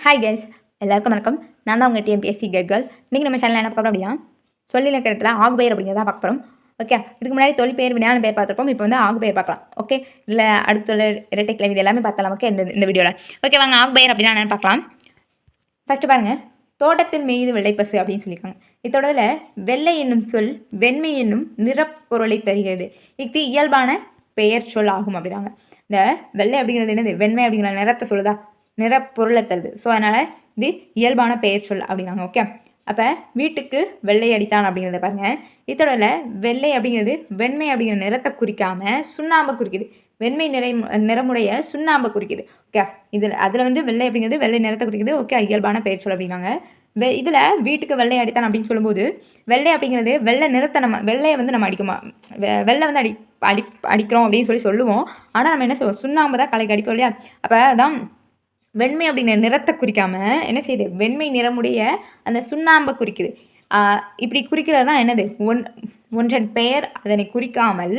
Hi guys, எல்லாருக்கும் வணக்கம். நான் தான் உங்கள் டிஎன்பிஎஸ்சி கைட் கேர்ள். இன்றைக்கி நம்ம சேனலில் என்ன பார்க்க போகிறோம் அப்படின்னா, சொல்லிலக்கணத்தில் ஆகுபெயர் அப்படிங்கிறத பார்க்க போகிறோம். ஓகே, இதுக்கு முன்னாடி தொழிற்பெயர் வினையான பெயர் பார்த்துருப்போம். இப்போ வந்து ஆகுபெயர் பார்க்கலாம். ஓகே, இதில் அடுத்த இரட்டை கிளவி இது எல்லாமே பார்த்தலாம். ஓகே, இந்த வீடியோவில் ஓகே வாங்க ஆகுபெயர் அப்படின்னா என்னென்னு பார்க்கலாம். ஃபஸ்ட்டு பாருங்கள், தோட்டத்தில் மேய்து வெள்ளைப்பசு அப்படின்னு சொல்லியிருக்காங்க. இதோடதில் வெள்ளை என்னும் சொல் வெண்மை என்னும் நிறப்பொருளை தருகிறது. இது இயல்பான பெயர் சொல் ஆகும் அப்படின்னாங்க. இந்த வெள்ளை அப்படிங்கிறது என்னது, வெண்மை அப்படிங்கிற நிறத்தை சொல்லுதா, நிறப்பொருளை தருது. ஸோ அதனால் இது இயல்பான பெயர் சொல் அப்படின்னாங்க. ஓகே, அப்போ வீட்டுக்கு வெள்ளை அடித்தான் அப்படிங்கிறத பாருங்கள். இதோட வெள்ளை அப்படிங்கிறது வெண்மை அப்படிங்கிற நிறத்தை குறிக்காமல் சுண்ணாம்பை குறிக்குது. வெண்மை நிறமுடைய சுண்ணாம்பை குறிக்குது. ஓகே, அதில் வந்து வெள்ளை அப்படிங்கிறது வெள்ளை நிறத்தை குறிக்குது. ஓகே, இயல்பான பெயர் சொல் அப்படின்னாங்க. இதில் வீட்டுக்கு வெள்ளை அடித்தான் அப்படின்னு சொல்லும்போது வெள்ளை அப்படிங்கிறது வெள்ளை நிறத்தை வெள்ளையை வந்து நம்ம அடிக்குமா, வெள்ளை வந்து அடிக்கிறோம் அப்படின்னு சொல்லுவோம். ஆனால் நம்ம என்ன சொல்லுவோம், சுண்ணாம்பு தான் கலைக்கு அடிப்போம் இல்லையா. அப்போ அதான் வெண்மை அப்படிங்கிற நிறத்தை குறிக்காமல் என்ன செய்யுது, வெண்மை நிறமுடைய அந்த சுண்ணாம்பை குறிக்குது. இப்படி குறிக்கிறது தான் என்னது, ஒன்றன் பெயர் அதனை குறிக்காமல்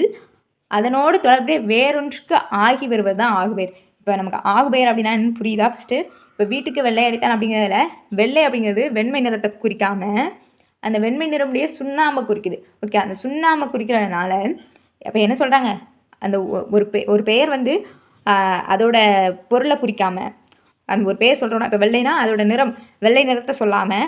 அதனோடு தொடர்புடைய வேறொன்றுக்கு ஆகி வருவது தான் ஆகுபெயர். இப்போ நமக்கு ஆகுபெயர் அப்படின்னா என்னன்னு புரியுதா? ஃபஸ்ட்டு இப்போ வீட்டுக்கு வெள்ளை அடித்தான் அப்படிங்கிறதுல வெள்ளை அப்படிங்கிறது வெண்மை நிறத்தை குறிக்காமல் அந்த வெண்மை நிறமுடைய சுண்ணாம்பை குறிக்குது. ஓகே, அந்த சுண்ணாம்பை குறிக்கிறதுனால அப்போ என்ன சொல்கிறாங்க, அந்த ஒரு பெயர் வந்து அதோட பொருளை குறிக்காமல் அந்த ஒரு பேர் சொல்கிறோன்னா, இப்போ வெள்ளைனா அதோட நிறம் வெள்ளை நிறத்தை சொல்லாமல்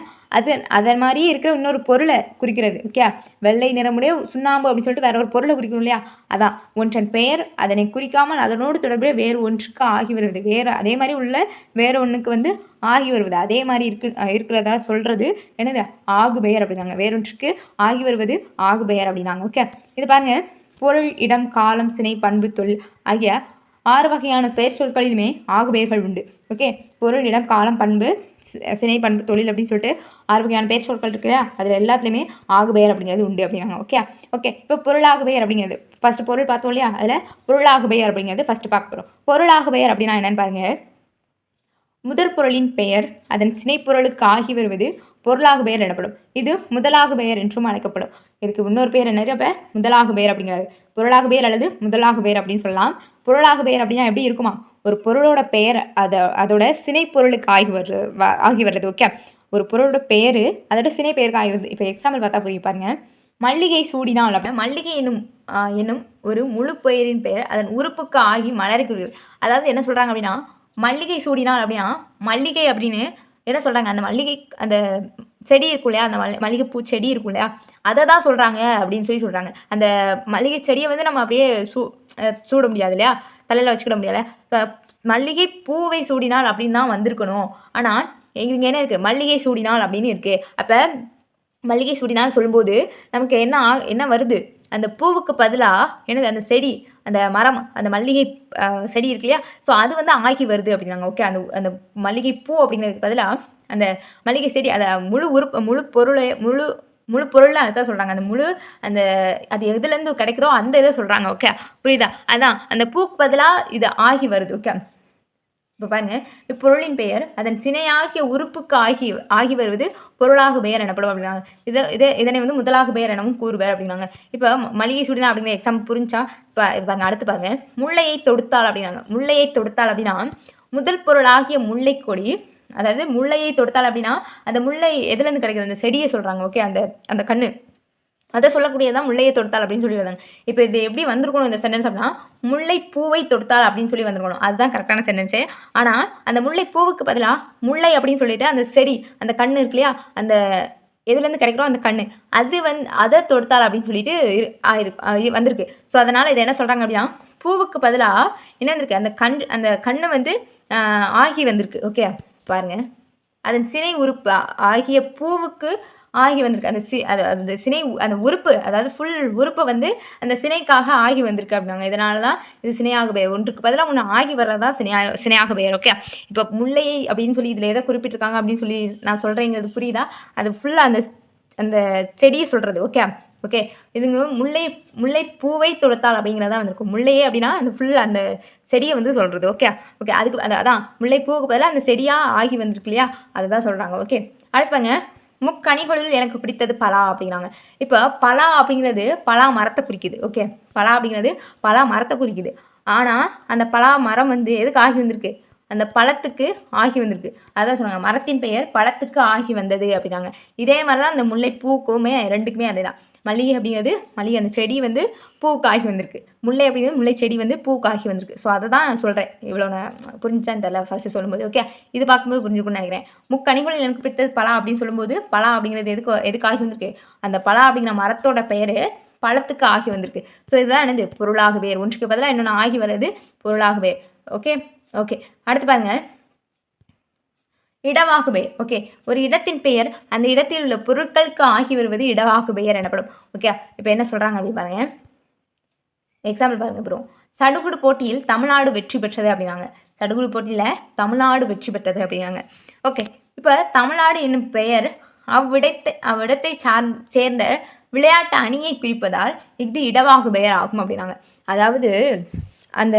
அதன் மாதிரியே இருக்கிற இன்னொரு பொருளை குறிக்கிறது. ஓகே, வெள்ளை நிறமுடைய சுண்ணாம்பு அப்படின்னு சொல்லிட்டு வேற ஒரு பொருளை குறிக்கணும் இல்லையா. அதான் ஒன்றன் பெயர் அதனை குறிக்காமல் அதனோடு தொடர்புடைய வேறு ஒன்றுக்கு ஆகி வருவது. வேறு அதே மாதிரி உள்ள வேறு ஒன்றுக்கு வந்து ஆகி வருவது அதே மாதிரி இருக்கிறதா சொல்கிறது என்னது, ஆகுபெயர் அப்படின்னாங்க. வேறொன்றுக்கு ஆகி வருவது ஆகுபெயர் அப்படின்னாங்க. ஓகே, இது பாருங்கள், பொருள் இடம் காலம் சினை பண்பு தொழில் ஆகிய 6 வகையான பெயர் சொற்களிலுமே ஆகுபெயர்கள் உண்டு. ஓகே, பொருள் இடம் காலம் பண்பு சினை பண்பு தொழில் அப்படின்னு சொல்லிட்டு 6 வகையான பெயர் சொற்கள் இருக்கு இல்லையா, அதில் எல்லாத்துலேயுமே ஆகுபெயர் அப்படிங்கிறது உண்டு அப்படின்னாங்க. ஓகே ஓகே இப்போ பொருளாகுபெயர் அப்படிங்கிறது ஃபஸ்ட்டு பொருள் பார்த்தோம் இல்லையா, அதில் பொருளாகுபெயர் அப்படிங்கிறது ஃபஸ்ட்டு பார்க்க போகிறோம். பொருளாகுபெயர் அப்படின்னா என்னென்னு பாருங்கள். முதற் பொருளின் பெயர் அதன் சினைப்பொருளுக்கு ஆகி வருவது பொருளாகுபெயர் எனப்படும். இது முதலாகுபெயர் என்றும் அழைக்கப்படும். இதுக்கு இன்னொரு பேர் என்ன, அப்போ முதலாகுபெயர் அப்படிங்கிறது பொருளாகுபெயர் அல்லது முதலாகுபெயர் அப்படின்னு சொல்லலாம். பொருளாகுபெயர் அப்படின்னா எப்படி இருக்குமா, ஒரு பொருளோட பெயர் அதோட சினைப்பொருளுக்கு ஆகி வர்றது. ஓகே, ஒரு பொருளோட பெயர் அதோட சினை பெயருக்கு ஆகி வருது. இப்போ எக்ஸாம்பிள் பார்த்தா போய் பாருங்க, மல்லிகை சூடினால் அப்படின்னா மல்லிகை என்னும் ஒரு முழு பெயரின் பெயர் அதன் உறுப்புக்கு ஆகி மலருக்கு. அதாவது என்ன சொல்கிறாங்க அப்படின்னா, மல்லிகை சூடினால் அப்படின்னா மல்லிகை அப்படின்னு என்ன சொல்கிறாங்க, அந்த மல்லிகை அந்த செடி இருக்கும் இல்லையா, அந்த மல்லிகைப்பூ செடி இருக்கும் இல்லையா, அதை தான் சொல்கிறாங்க அப்படின்னு சொல்கிறாங்க. அந்த மல்லிகை செடியை வந்து நம்ம அப்படியே சூட முடியாது இல்லையா, தலையில் வச்சுக்கிட முடியாது. மல்லிகை பூவை சூடினால் அப்படின்னு தான் வந்திருக்கணும். ஆனால் இங்கே என்ன இருக்குது, மல்லிகை சூடினால் அப்படின்னு இருக்குது. அப்போ மல்லிகை சூடினால் சொல்லும்போது நமக்கு என்ன வருது, அந்த பூவுக்கு பதிலாக என்னது, அந்த செடி அந்த மரம் அந்த மல்லிகை செடி இருக்கு இல்லையா, ஸோ அது வந்து ஆகி வருது அப்படின்னாங்க. ஓகே, அந்த மல்லிகை பூ அப்படிங்கிறதுக்கு பதிலாக அந்த மல்லிகை செடி அதை முழு பொருளை அதுதான் சொல்கிறாங்க. அந்த அது எதுலேருந்து கிடைக்குதோ அந்த இதை சொல்கிறாங்க. ஓகே, புரியுதா? அதான் அந்த பூக்கு பதிலாக இது ஆகி வருது. ஓகே, இப்போ பாருங்க, இப்பொருளின் பெயர் அதன் சினையாகிய உறுப்புக்கு ஆகி வருவது பொருளாகுபெயர் எனப்படும் அப்படின்னாங்க. இதனை வந்து முதலாகுபெயர் எனவும் கூறுவர் அப்படின்னாங்க. இப்போ மல்லிகை சூடினா அப்படிங்கிற எக்ஸாம்பிள் புரிஞ்சா பாருங்க, அடுத்து பாருங்க, முல்லையை தொடுத்தால் அப்படின்னாங்க. முல்லையை தொடுத்தால் அப்படின்னா முதல் பொருளாகிய முல்லை கொடி, அதாவது முல்லையை தொடுத்தால் அப்படின்னா அந்த முல்லை எதுலேருந்து கிடைக்குது, அந்த செடியை சொல்கிறாங்க. ஓகே, அந்த கண்ணு அதை சொல்லக்கூடியதான் முல்லையை தொடுத்தால் அப்படின்னு சொல்லி வந்தாங்க. இப்போ இது எப்படி வந்திருக்கணும் இந்த சென்டென்ஸ் அப்படின்னா, முல்லை பூவை தொடுத்தால் அப்படின்னு சொல்லி வந்திருக்கணும். அதுதான் கரெக்டான சென்டென்ஸே. ஆனால் அந்த முல்லை பூவுக்கு பதிலாக முல்லை அப்படின்னு சொல்லிட்டு அந்த செடி அந்த கண்ணு இருக்கு இல்லையா, அந்த எதுலேருந்து கிடைக்கிறோம் அந்த கண்ணு அதை தொடுத்தால் அப்படின்னு சொல்லிட்டு வந்திருக்கு. ஸோ அதனால் இதை என்ன சொல்கிறாங்க அப்படின்னா, பூவுக்கு பதிலாக என்ன வந்திருக்கு, அந்த கண்ணு வந்து ஆகி வந்திருக்கு. ஓகே, பாருங்கள், அதன் சினை உறுப்பு ஆகிய பூவுக்கு ஆகி வந்திருக்கு. அந்த சினை அந்த உறுப்பு, அதாவது ஃபுல் உறுப்பை வந்து அந்த சினைக்காக ஆகி வந்திருக்கு அப்படின்னாங்க. இதனால தான் இது சினையாக பெயர். ஒன்றுக்கு பதிலாக ஒன்று ஆகி வர்றதா சினையாக பெயர். ஓகே, இப்போ முல்லையை அப்படின்னு சொல்லி இதில் எதை குறிப்பிட்டிருக்காங்க அப்படின்னு சொல்லி நான் சொல்கிறேங்கிறது புரியுதா, அது ஃபுல்லாக அந்த செடியை சொல்கிறது. ஓகே ஓகே இதுங்க முல்லை பூவை தொடுத்தால் அப்படிங்கிறதா வந்திருக்கும். முல்லையே அப்படின்னா அந்த ஃபுல் அந்த செடியை வந்து சொல்கிறது. ஓகே ஓகே அதுக்கு அதான் முல்லை பூவுக்கு பதிலாக அந்த செடியாக ஆகி வந்திருக்கு இல்லையா, அதை தான் சொல்கிறாங்க. ஓகே, அடுப்பாங்க, முக்கனிகளில் எனக்கு பிடித்தது பலா அப்படிங்கிறாங்க. இப்போ பலா அப்படிங்கிறது பலா மரத்தை குறிக்குது. ஓகே, பலா அப்படிங்கிறது பலா மரத்தை குறிக்குது. ஆனால் அந்த பலா மரம் வந்து எதுக்கு ஆகி வந்திருக்கு, அந்த பழத்துக்கு ஆகி வந்திருக்கு. அதான் சொன்னாங்க, மரத்தின் பெயர் பழத்துக்கு ஆகி வந்தது அப்படின்னாங்க. இதே மாதிரி தான் அந்த முல்லைப்பூக்குமே ரெண்டுக்குமே அதே தான். மல்லிகை அப்படிங்கிறது மல்லிகை அந்த செடி வந்து பூவுக்கு ஆகி வந்திருக்கு. முல்லை அப்படிங்கிறது முல்லை செடி வந்து பூவுக்கு ஆகி வந்திருக்கு. ஸோ அதை தான் நான் சொல்கிறேன். இவ்வளோ நான் புரிஞ்சான்னு தெரியல ஃபர்ஸ்ட்டு சொல்லும்போது. ஓகே, இது பார்க்கும்போது புரிஞ்சுக்கணும்னு நினைக்கிறேன். முக்கனிகளில் எனக்கு பிடித்தது பலா அப்படின்னு சொல்லும்போது, பலா அப்படிங்கிறது எதுக்கு ஆகி வந்திருக்கு? அந்த பலா அப்படிங்கிற மரத்தோட பெயர் பழத்துக்கு ஆகி வந்திருக்கு. ஸோ இதுதான் என்னது? பொருளாக வேர். ஒன்றுக்கு பதிலாக இன்னொன்று ஆகி வர்றது பொருளாக வேர். ஓகே ஓகே அடுத்து பாருங்க, இடவாகு பெயர். ஓகே, ஒரு இடத்தின் பெயர் அந்த இடத்தில் உள்ள பொருட்களுக்கு ஆகி வருவது இடவாகு பெயர் எனப்படும். ஓகே, இப்போ என்ன சொல்கிறாங்க அப்படின்னு பாருங்க. எக்ஸாம்பிள் பாருங்க ப்ரோ. சடுகுடு போட்டியில் தமிழ்நாடு வெற்றி பெற்றது அப்படின்னாங்க. சடுகுடு போட்டியில் தமிழ்நாடு வெற்றி பெற்றது அப்படின்னாங்க. ஓகே, இப்போ தமிழ்நாடு என்னும் பெயர் அவ்விடத்தை சேர்ந்த விளையாட்டு அணியை குறிப்பதால் இது இடவாகு பெயர் ஆகும் அப்படின்னாங்க. அதாவது அந்த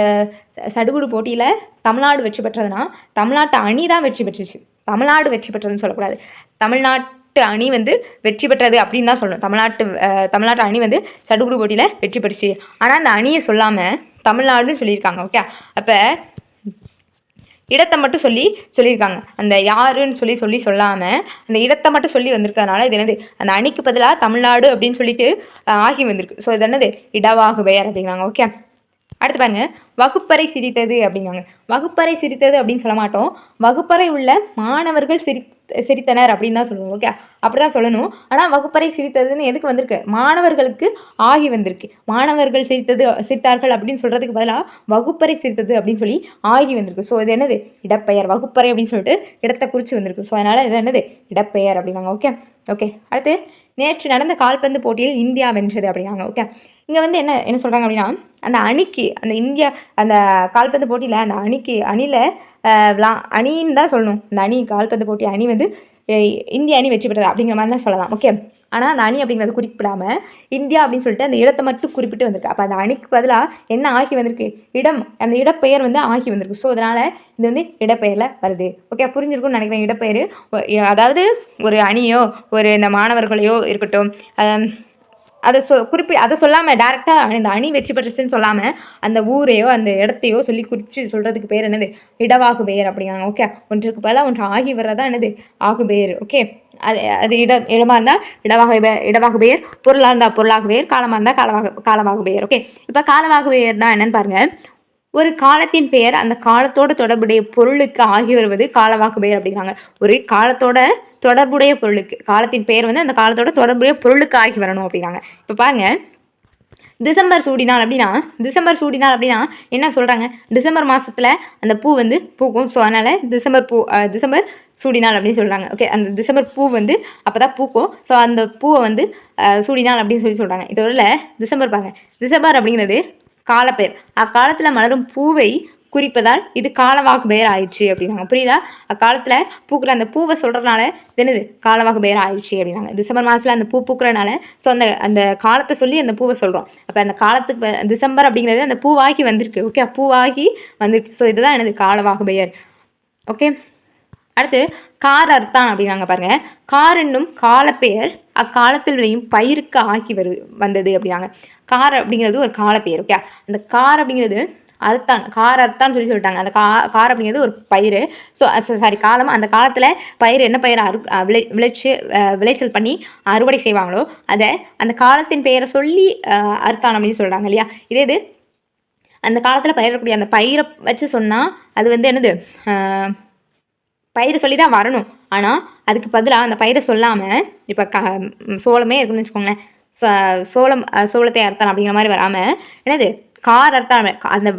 சடுகுடு போட்டியில் தமிழ்நாடு வெற்றி பெற்றதுன்னா தமிழ்நாட்டு அணி தான் வெற்றி பெற்றுச்சு. தமிழ்நாடு வெற்றி பெற்றதுன்னு சொல்லக்கூடாது. தமிழ்நாட்டு அணி வந்து வெற்றி பெற்றது அப்படின்னு தான் சொல்லணும். தமிழ்நாட்டு அணி வந்து சடுகுடு போட்டியில் வெற்றி பெற்றுச்சு. ஆனால் அந்த அணியை சொல்லாமல் தமிழ்நாடுன்னு சொல்லியிருக்காங்க. ஓகே, அப்போ இடத்தை மட்டும் சொல்லியிருக்காங்க. அந்த யாருன்னு சொல்லாமல் அந்த இடத்தை மட்டும் சொல்லி வந்திருக்கிறதுனால இது என்னது? அந்த அணிக்கு பதிலாக தமிழ்நாடு அப்படின்னு சொல்லிட்டு ஆகி வந்திருக்கு. ஸோ இது என்னது? இடவாகு பெயர் அப்படிங்கிறாங்க. ஓகே, அடுத்து பாருங்க, வகுப்பறை சிரித்தது அப்படிங்காங்க. வகுப்பறை சிரித்தது அப்படின்னு சொல்ல மாட்டோம். வகுப்பறை உள்ள மாணவர்கள் சிரித்தனர் அப்படின்னு தான் சொல்லுவோம். ஓகே, அப்படி தான் சொல்லணும். ஆனால் வகுப்பறை சிரித்ததுன்னு எதுக்கு வந்திருக்கு? மாணவர்களுக்கு ஆகி வந்திருக்கு. மாணவர்கள் சிரித்தார்கள் அப்படின்னு சொல்கிறதுக்கு பதிலாக வகுப்பறை சிரித்தது அப்படின்னு சொல்லி ஆகி வந்திருக்கு. ஸோ இது என்னது? இடப்பெயர். வகுப்பறை அப்படின்னு சொல்லிட்டு இடத்தை குறித்து வந்திருக்கு. ஸோ அதனால் இது என்னது? இடப்பெயர் அப்படின்னாங்க. ஓகே ஓகே அடுத்து, நேற்று நடந்த கால்பந்து போட்டியில் இந்தியா வென்றது அப்படின்னாங்க. ஓகே, இங்கே வந்து என்ன சொல்கிறாங்க அப்படின்னா, அந்த அணிக்கு அந்த கால்பந்து போட்டியில் அந்த அணியில் அணின்னு தான் சொல்லணும். அந்த அணி கால்பந்து போட்டி அணி வந்து இந்திய அணி வெற்றி பெற்றது அப்படிங்கிற மாதிரி தான் சொல்லலாம். ஓகே, ஆனால் அந்த அணி அப்படிங்கிறது குறிப்பிடாமல் இந்தியா அப்படின்னு சொல்லிட்டு அந்த இடத்தை மட்டும் குறிப்பிட்டு வந்திருக்கு. அப்போ அந்த அணிக்கு பதிலாக என்ன ஆகி வந்திருக்கு? அந்த இடப்பெயர் வந்து ஆகி வந்திருக்கு. ஸோ அதனால் இது வந்து இடப்பெயரில் வருது. ஓகே, புரிஞ்சிருக்கும்னு நினைக்கிறேன். இடப்பெயர் அதாவது ஒரு அணியோ ஒரு இந்த மாணவர்களையோ இருக்கட்டும், அதை சொல்லாமல் டேரெக்டாக இந்த அணி வெற்றி பெற்றுச்சுன்னு சொல்லாமல் அந்த ஊரையோ அந்த இடத்தையோ சொல்லி குறித்து சொல்கிறதுக்கு பேர் என்னது? இடவாகு பெயர் அப்படிங்காங்க. ஓகே, ஒன்றுக்கு பதிலாக ஒன்று ஆகி வர்றதா என்னது? ஆகு பெயர். ஓகே, அது இடமாக இருந்தால் இடவாகு பெயர், பொருளாக இருந்தால் பொருளாகு பெயர், காலமாக இருந்தால் காலவாகு பெயர். ஓகே, இப்போ காலவாகு பெயர்னா என்னன்னு பாருங்கள். ஒரு காலத்தின் பெயர் அந்த காலத்தோட தொடர்புடைய பொருளுக்கு ஆகி வருவது காலவாக்கு பெயர் அப்படிங்கிறாங்க. ஒரு காலத்தோட தொடர்புடைய பொருளுக்கு, காலத்தின் பெயர் வந்து அந்த காலத்தோட தொடர்புடைய பொருளுக்கு ஆகி வரணும் அப்படிங்கிறாங்க. இப்போ பாருங்க, டிசம்பர் சூடினாள் அப்படின்னா என்ன சொல்கிறாங்க? டிசம்பர் மாதத்தில் அந்த பூ வந்து பூக்கும். ஸோ அதனால் டிசம்பர் சூடினாள் அப்படின்னு சொல்கிறாங்க. ஓகே, அந்த டிசம்பர் பூ வந்து அப்போ தான் பூக்கும். ஸோ அந்த பூவை வந்து சூடினாள் அப்படின்னு சொல்கிறாங்க. இதோட டிசம்பர் பாருங்கள், டிசம்பர் அப்படிங்கிறது காலப்பெயர். அக்காலத்தில் மலரும் பூவை குறிப்பதால் இது காலவாக்கு பெயர் ஆயிடுச்சு அப்படின்னாங்க. புரியுதா? அக்காலத்தில் பூக்கிற அந்த பூவை சொல்கிறதுனால என்னது? காலவாக்கு பெயர் ஆயிடுச்சு அப்படின்னாங்க. டிசம்பர் மாதத்தில் அந்த பூ பூக்கிறனால ஸோ அந்த காலத்தை சொல்லி அந்த பூவை சொல்கிறோம். அப்போ அந்த காலத்துக்கு டிசம்பர் அப்படிங்கிறது அந்த பூவாகி வந்திருக்கு. ஓகே, பூவாகி வந்திருக்கு. ஸோ இதுதான் என்னது? காலவாக்கு பெயர். ஓகே, அடுத்து கார் அர்த்தான் அப்படின்னாங்க. பாருங்க, கார் என்னும் காலப்பெயர் அக்காலத்தில் விளையும் பயிருக்கு ஆகி வந்தது அப்படின்னாங்க. கார் அப்படிங்கிறது ஒரு காலப்பெயர். ஓகே, அந்த கார் அப்படிங்கிறது கார் அர்த்தான்னு சொல்லிட்டாங்க. அந்த கார் அப்படிங்கிறது ஒரு பயிர். ஸோ காலம், அந்த காலத்தில் பயிர் என்ன பயிரை விளைச்சல் பண்ணி அறுவடை செய்வாங்களோ அதை அந்த காலத்தின் பெயரை சொல்லி அர்த்தான் அப்படின்னு சொல்கிறாங்க இல்லையா? இது அந்த காலத்தில் பயிரக்கூடிய அந்த பயிரை வச்சு சொன்னால் அது வந்து என்னது? பயிரை சொல்லி தான் வரணும். ஆனால் அதுக்கு பதிலாக அந்த பயிரை சொல்லாமல் இப்போ சோளமே இருக்குன்னு வச்சுக்கோங்களேன், சோளத்தை அர்த்தம் அப்படிங்கிற மாதிரி வராமல் என்னது? கார் அர்த்தம்.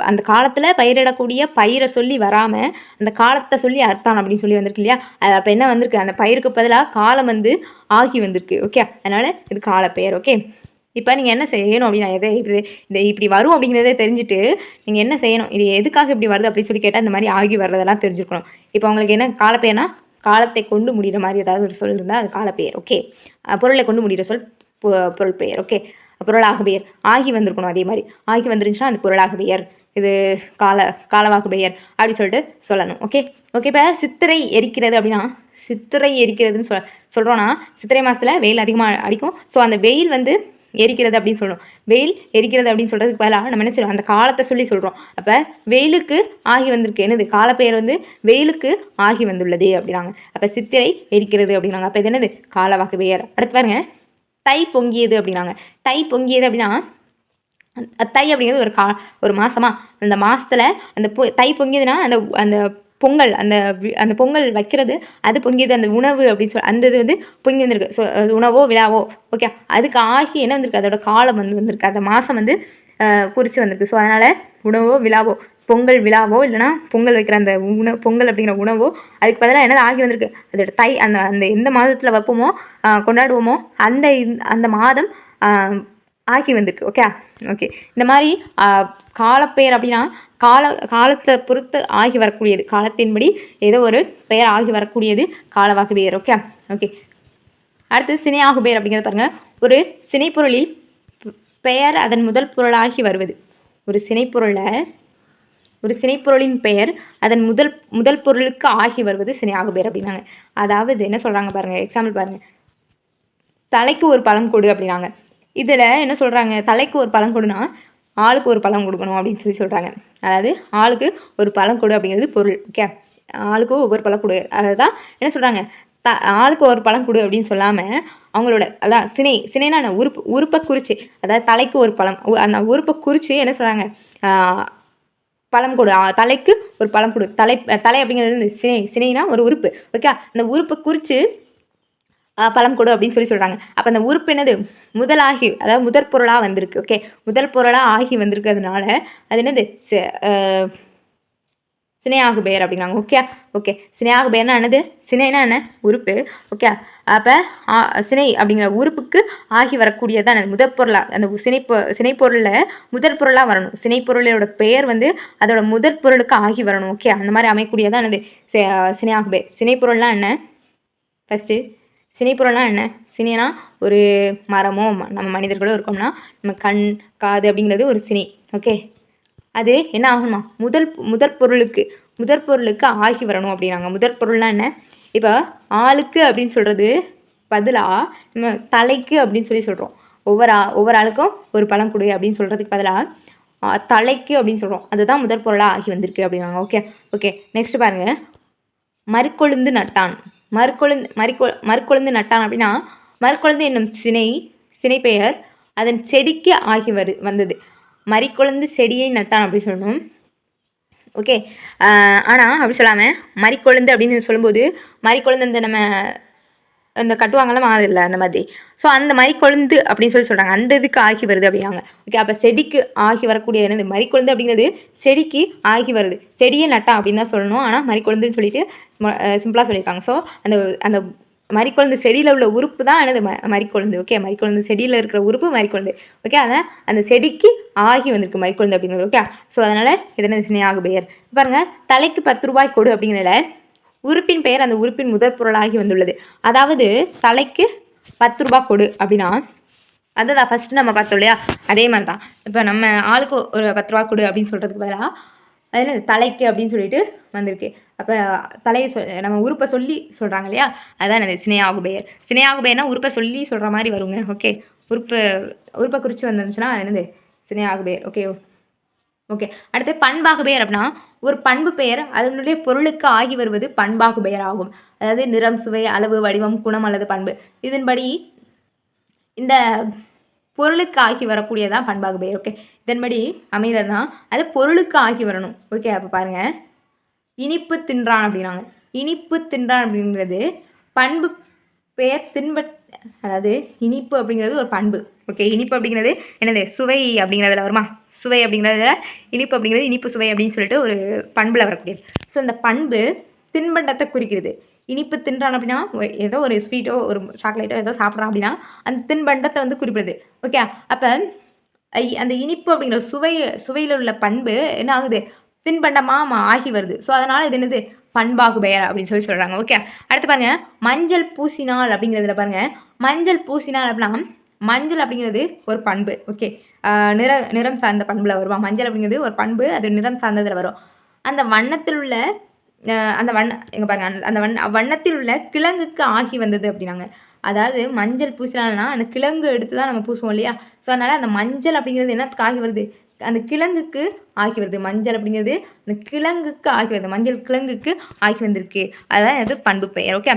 அந்த காலத்தில் பயிரிடக்கூடிய பயிரை சொல்லி வராமல் அந்த காலத்தை சொல்லி அர்த்தம் அப்படின்னு சொல்லி வந்திருக்கு இல்லையா? அது அப்போ என்ன வந்திருக்கு? அந்த பயிருக்கு பதிலாக காலம் வந்து ஆகி வந்திருக்கு. ஓகே, அதனால் இது காலப்பெயர். ஓகே, இப்போ நீங்கள் என்ன செய்யணும் அப்படின்னா, இப்படி வரும் அப்படிங்கிறதே தெரிஞ்சுட்டு நீங்கள் என்ன செய்யணும்? இது எதுக்காக இப்படி வருது அப்படின்னு சொல்லி கேட்டால் இந்த மாதிரி ஆகி வர்றதெல்லாம் தெரிஞ்சுக்கணும். இப்போ உங்களுக்கு என்ன காலப்பெயர்னா, காலத்தை கொண்டு முடிகிற மாதிரி ஏதாவது ஒரு சொல் இருந்தால் அது காலப்பெயர். ஓகே, பொருளை கொண்டு முடிகிற சொல் பொருள் பெயர். ஓகே, பொருளாக பெயர் ஆகி வந்திருக்கணும். அதே மாதிரி ஆகி வந்துருந்துச்சுன்னா அது பொருளாக பெயர், இது காலவாக்கு பெயர் அப்படி சொல்லிட்டு சொல்லணும். ஓகே ஓகே இப்போ சித்திரை எரிக்கிறது அப்படின்னா, சித்திரை எரிக்கிறதுன்னு சொல்கிறோன்னா சித்திரை மாதத்தில் வெயில் அதிகமாக அடிக்கும். ஸோ அந்த வெயில் வந்து எரிக்கிறது அப்படின்னு சொல்கிறோம். வெயில் எரிக்கிறது அப்படின்னு சொல்கிறதுக்கு பதிலாக நம்ம என்ன சொல்லுவோம், அந்த காலத்தை சொல்லி சொல்கிறோம். அப்போ வெயிலுக்கு ஆகி வந்திருக்கு, என்னது காலப்பெயர் வந்து வெயிலுக்கு ஆகி வந்துள்ளது அப்படின்னாங்க. அப்போ சித்திரை எரிக்கிறது அப்படின்னாங்க. அப்போ இது என்னது காலவாக்கு பெயர். அடுத்து பாருங்க, தை பொங்கியது அப்படின்னாங்க. தை பொங்கியது அப்படின்னா தை அப்படிங்கிறது ஒரு மாதமா, அந்த மாதத்தில் அந்த தை பொங்கியதுன்னா அந்த அந்த பொங்கல், அந்த பொங்கல் வைக்கிறது அது பொங்கியது, அந்த உணவு அப்படின்னு சொல்லி அந்த இது வந்து பொங்கி வந்திருக்கு. ஸோ அது உணவோ விழாவோ ஓகே, அதுக்கு ஆகி என்ன வந்திருக்கு, அதோட காலம் வந்திருக்கு, அந்த மாதம் வந்து குறித்து வந்திருக்கு. ஸோ அதனால் உணவோ விழாவோ, பொங்கல் விழாவோ இல்லைனா பொங்கல் வைக்கிற அந்த பொங்கல் அப்படிங்கிற உணவோ அதுக்கு பதிலாக என்னது ஆகி வந்திருக்கு, அதோட தை அந்த எந்த மாதத்தில் வைப்போமோ கொண்டாடுவோமோ அந்த மாதம் ஆகி வந்திருக்கு. ஓகே இந்த மாதிரி காலப்பெயர் அப்படின்னா காலத்தை பொறுத்து ஆகி வரக்கூடியது, காலத்தின்படி ஏதோ ஒரு பெயர் ஆகி வரக்கூடியது காலவாக்கு பெயர். ஓகே அடுத்து சினையாகு பெயர் அப்படிங்கிறது பாருங்கள். ஒரு சினைப்பொருளில் பெயர் அதன் முதல் பொருளாகி வருவது. ஒரு சினைப்பொருளின் பெயர் அதன் முதல் பொருளுக்கு ஆகி வருவது சினையாகு பெயர் அப்படின்னாங்க. அதாவது என்ன சொல்கிறாங்க பாருங்கள், எக்ஸாம்பிள் பாருங்கள். தலைக்கு ஒரு பழம் கொடு அப்படின்னாங்க. இதில் என்ன சொல்கிறாங்க, தலைக்கு ஒரு பழம் கொடுனா ஆளுக்கு ஒரு பழம் கொடுக்கணும் அப்படின்னு சொல்கிறாங்க. அதாவது ஆளுக்கு ஒரு பழம் கொடு அப்படிங்கிறது பொருள். ஆளுக்கு ஒவ்வொரு பழம் கொடு, அதுதான் என்ன சொல்கிறாங்க, ஆளுக்கு ஒரு பழம் கொடு அப்படின்னு சொல்லாமல் அவங்களோட அதான் சினைனா உறுப்பை குறித்து, அதாவது தலைக்கு ஒரு பழம், அந்த உறுப்பை குறித்து என்ன சொல்கிறாங்க, பழம் கொடு, தலைக்கு ஒரு பழம் கொடு. தலை அப்படிங்கிறது வந்து சினைனா ஒரு உறுப்பு. அந்த உறுப்பை குறித்து பழம் கொடு அப்படின்னு சொல்கிறாங்க. அப்போ அந்த உறுப்பு என்னது முதலாகி, அதாவது முதற் பொருளாக வந்திருக்கு. முதல் பொருளாக ஆகி வந்திருக்கிறதுனால அது என்னது சினையாகு பெயர் அப்படிங்கிறாங்க. ஓகே சினையாகு பெயர்னா என்னது, சினைனா என்ன உறுப்பு. அப்போ சினை அப்படிங்கிற உறுப்புக்கு ஆகி வரக்கூடியதான் முதற் பொருளாக, அந்த சினைப்பொருளில் முதற் பொருளாக வரணும். சினைப்பொருளோட பெயர் வந்து அதோட முதற் பொருளுக்கு ஆகி வரணும். அந்த மாதிரி அமையக்கூடியதான் என்னது சினையாகு பெயர். சினைப்பொருள்லாம் என்ன, ஃபஸ்ட்டு சினைப்பொருள்னா என்ன, சினைனா ஒரு மரமோ நம்ம மனிதர்களோ இருக்கோம்னா நம்ம கண் காது அப்படிங்கிறது ஒரு சினை. அது என்ன ஆகணுமா, முதற் பொருளுக்கு ஆகி வரணும் அப்படின்னாங்க. முதற் பொருள்னா என்ன, இப்போ ஆளுக்கு அப்படின்னு சொல்கிறது பதிலாக நம்ம தலைக்கு அப்படின்னு சொல்கிறோம். ஒவ்வொரு ஆளுக்கும் ஒரு பழம் கொடு அப்படின்னு சொல்கிறதுக்கு பதிலாக தலைக்கு அப்படின்னு சொல்கிறோம். அதுதான் முதற் பொருளாக ஆகி வந்திருக்கு அப்படின்னாங்க. ஓகே நெக்ஸ்ட் பாருங்கள். மறுக்கொழுந்து நட்டான். மறுக்கொழுந்து நட்டான் அப்படின்னா மறுக்கொழுந்து என்னும் சினைப்பெயர் அதன் செடிக்கு ஆகி வந்தது. மறிக்கொழுந்து செடியை நட்டான் அப்படி சொல்லணும். ஆனால் அப்படி சொல்லாமல் மறிக்கொழுந்து அப்படின்னு சொல்லும்போது மறிக்கொழுந்து அந்த கட்டுவாங்கலாம் மாறதில்லை அந்த மாதிரி. ஸோ அந்த மறிக்கொழுந்து அப்படின்னு சொல்கிறாங்க, அந்த இதுக்கு ஆகி வருது அப்படின்னாங்க. அப்போ செடிக்கு ஆகி வரக்கூடிய என்னது மறிக்கொழுந்து அப்படிங்கிறது செடிக்கு ஆகி வருது. செடியை நட்டான் அப்படின்னு தான் சொல்லணும், ஆனால் மறிக்கொழுந்துன்னு சொல்லிட்டு சிம்பிளாக சொல்லியிருக்காங்க. ஸோ அந்த மறிக்கொழுந்து செடியில் உள்ள உறுப்பு தான் என்னது மறிக்கொழுந்து. மறிக்கொழுந்து செடியில் இருக்கிற உறுப்பு மறிக்கொழுந்து. அதனால் அந்த செடிக்கு ஆகி வந்திருக்கு மறிக்கொழுந்து அப்படிங்கிறது. ஸோ அதனால் இது என்ன சினையாகு பெயர். பாருங்கள், தலைக்கு 10 ரூபாய் கொடு அப்படிங்கிறத உறுப்பின் பெயர் அந்த உறுப்பின் முதற் பொருளாகி வந்துள்ளது. அதாவது தலைக்கு 10 ரூபாய் கொடு அப்படின்னா அதுதான் ஃபஸ்ட்டு நம்ம பார்த்தோம் இல்லையா, அதே மாதிரி தான். இப்போ நம்ம ஆளுக்கு ஒரு 10 ரூபா கொடு அப்படின்னு சொல்கிறதுக்கு பதிலாக அதில் தலைக்கு அப்படின்னு சொல்லிட்டு வந்திருக்கு. அப்போ தலையை நம்ம உறுப்பை சொல்லி சொல்கிறாங்க இல்லையா, அதுதான் என்னது சினையாகு பெயர். சினையாகு பெயர்னா உறுப்பை சொல்லி சொல்கிற மாதிரி வருங்க. உறுப்பை குறித்து வந்துருந்துச்சுன்னா அது என்னது சினையாகு பெயர். ஓகே அடுத்து பண்பாகு பெயர் அப்படின்னா ஒரு பண்பு பெயர் அதனுடைய பொருளுக்கு ஆகி வருவது பண்பாகு பெயர் ஆகும். அதாவது நிறம், சுவை, அளவு, வடிவம், குணம் அல்லது பண்பு இதன்படி இந்த பொருளுக்கு ஆகி வரக்கூடியதான் பண்பாகு பெயர். இதன்படி அமைகிறது தான் அது பொருளுக்கு ஆகி வரணும். அப்போ பாருங்கள், இனிப்பு தின்றான் அப்படின்னாங்க. இனிப்பு தின்றான் அப்படிங்கிறது பண்பு பெயர் அதாவது இனிப்பு அப்படிங்கிறது ஒரு பண்பு. இனிப்பு அப்படிங்கிறது என்னது சுவை அப்படிங்கிறதுல வருமா, சுவை அப்படிங்கிறதுல இனிப்பு அப்படிங்கிறது இனிப்பு சுவை அப்படின்னு சொல்லிட்டு ஒரு பண்பில் வரக்கூடியது. ஸோ இந்த பண்பு தின்பண்டத்தை குறிக்கிறது. இனிப்பு தின்றான் அப்படின்னா ஏதோ ஒரு ஸ்வீட்டோ ஒரு சாக்லேட்டோ ஏதோ சாப்பிட்றான் அப்படின்னா அந்த தின்பண்டத்தை வந்து குறிப்பிடுது. அப்போ அந்த இனிப்பு அப்படிங்கிற சுவையில் உள்ள பண்பு என்ன ஆகுது, தின்பண்டமாக ஆகி வருது. ஸோ அதனால் இது என்னது பண்பாகு பெயர் அப்படின்னு சொல்கிறாங்க. அடுத்து பாருங்கள், மஞ்சள் பூசினால் அப்படிங்கிறதுல பாருங்கள், மஞ்சள் பூசினால் அப்படின்னா மஞ்சள் அப்படிங்கிறது ஒரு பண்பு. நிறம் சார்ந்த பண்பில் வருவா. மஞ்சள் அப்படிங்கிறது ஒரு பண்பு, அது நிறம் சார்ந்ததில் வரும். அந்த வண்ணத்தில் உள்ள அந்த வண்ணத்தில் உள்ள கிழங்குக்கு ஆகி வந்தது அப்படின்னாங்க. அதாவது மஞ்சள் பூசினால்னா அந்த கிழங்கு எடுத்து தான் நம்ம பூசுவோம் இல்லையா? ஸோ அதனால் அந்த மஞ்சள் அப்படிங்கிறது என்னத்துக்கு ஆகி வருது? அந்த கிழங்குக்கு ஆகி வருது. மஞ்சள் அப்படிங்கிறது அந்த கிழங்குக்கு ஆகி வருது. மஞ்சள் கிழங்குக்கு ஆகி வந்திருக்கு. அதுதான் இது பண்பு பெயர். Okay